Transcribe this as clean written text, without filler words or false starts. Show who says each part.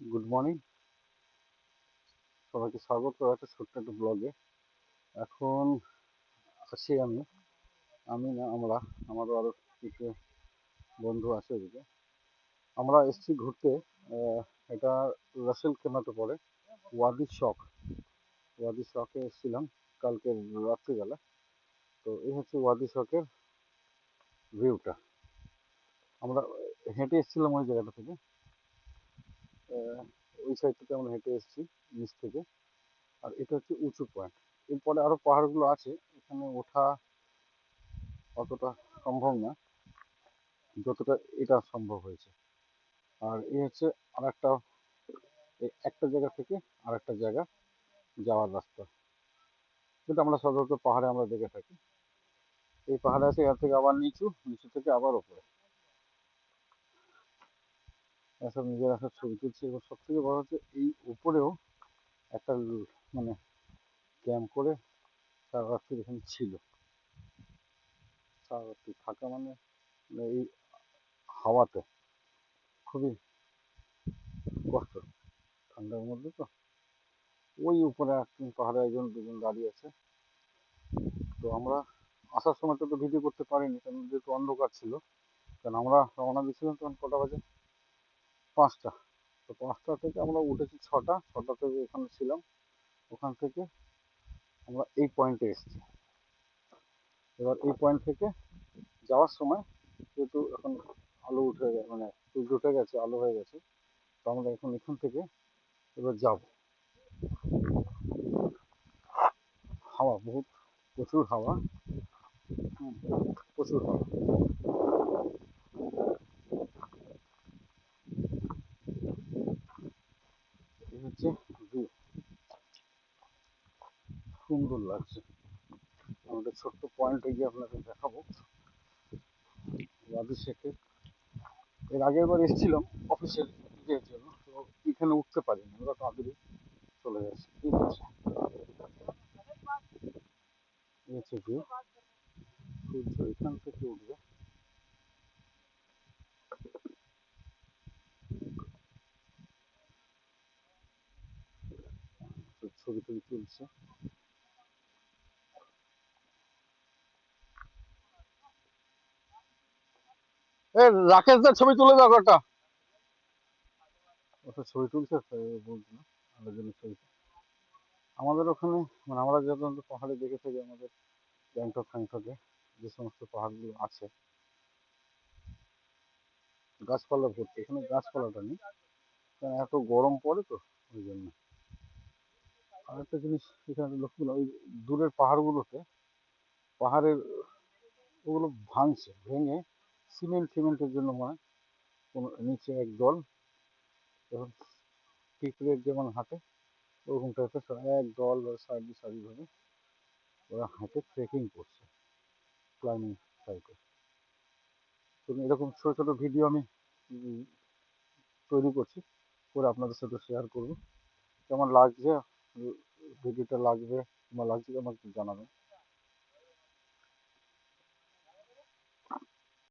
Speaker 1: Good morning, সবাইকে স্বাগত একটা ছোট্ট একটা ব্লগে। এখন আছি আমি না আমরা আমারও আরো কিছু বন্ধু আছে ওদিকে। আমরা এসেছি ঘুরতে। এটা রাসেল কেমাতে পড়ে, ওয়াদি শখ। ওয়াদি শখে এসেছিলাম কালকে রাত্রিবেলা। তো এই হচ্ছে ওয়াদি শখের ভিউটা। আমরা হেঁটে এসেছিলাম ওই জায়গাটা থেকে। আহ, ওই সাইড থেকে আমরা হেঁটে এসেছি নিচ থেকে। আর এটা হচ্ছে উঁচু পয়েন্ট। এরপরে আরো পাহাড়গুলো আছে, এখানে ওঠা অতটা সম্ভব না যতটা এটা সম্ভব হয়েছে। আর এই হচ্ছে আর একটা, একটা জায়গা থেকে আর একটা জায়গা যাওয়ার রাস্তা, যেটা আমরা সাধারণত পাহাড়ে আমরা দেখে থাকি। এই পাহাড়ে আছে, এর থেকে আবার নিচু, নিচু থেকে আবার ওপরে। এসব নিজেরা সব ছবি তুলছে। এবং সব থেকে বড় হচ্ছে এই উপরেও একটা মানে ক্যাম্প করে সারা রাত্রি এখানে ছিল। সারা রাত্রি থাকা মানে এই হাওয়াতে খুবই কষ্ট, ঠান্ডার মধ্যে তো। ওই উপরে পাহাড়ে একজন দুজন দাঁড়িয়ে আছে। তো আমরা আসার সময় তো ভিডিও করতে পারিনি, কারণ যেহেতু অন্ধকার ছিল। কারণ আমরা রওনা দিয়েছিলাম তখন কটা বাজে, 5টা। তো 5টা থেকে আমরা উঠেছি 6টা, 6টা থেকে ওখানে ছিলাম। ওখান থেকে আমরা এই পয়েন্টে এসেছি। এবার এই পয়েন্ট থেকে যাওয়ার সময় যেহেতু এখন আলো উঠে গেছে, মানে সূর্য উঠে গেছে, আলো হয়ে গেছে। তো আমরা এখন এখান থেকে এবার যাব। হাওয়া বহুত, প্রচুর হাওয়া। হুম, প্রচুর হাওয়া। এই হচ্ছে view, সুন্দর লাগছে। আমাদের ছোট্ট পয়েন্টে গিয়ে আপনাদের দেখাবো ওয়াদি শেখের। এর আগের বার এসেছিলাম অফিসের ইয়ের জন্য, তো এখানে উঠতে পারিনি, ওরা তাড়াতাড়ি চলে গেছে। এই হচ্ছে ভিউ। সূর্য এখান থেকে উঠবে। তো ছবি টবি তুলছে। এ, রাকেশ দার ছবি তুলে দাও কটা। ওটা ছবি তুলছে, তাই বলছি না আলোচনার ছবি। আমাদের ওখানে মানে আমরা যখন পাহাড়ে দেখে থাকি, আমাদের গ্যাংটক ফ্যাংটকে যে সমস্ত পাহাড়গুলো আছে, গাছপালা ভর্তি। এখানে গাছপালাটা নেই, কারণ এত গরম পড়ে তো, ওই জন্য। আর একটা জিনিস এখানে লক্ষ্য করলাম, ওই দূরের পাহাড়গুলোতে, পাহাড়ের ওগুলো ভাঙছে, ভেঙে সিমেন্টের জন্য মনে হয় কোনো নিচে একদল, যখন পিঁপড়ের যেমন হাঁটে ওরকম টাইপের এক দল সারি সারি ভাবে ওরা হাঁটে, ট্রেকিং করছে, ক্লাইম্বিং টাইপের। তো এরকম ছোট ছোট ভিডিও আমি উম, তৈরি করছি, করে আপনাদের সাথে শেয়ার করবো। কেমন লাগছে ভিডিওটা, লাগবে কিংবা লাগছে আমাকে জানাবেন।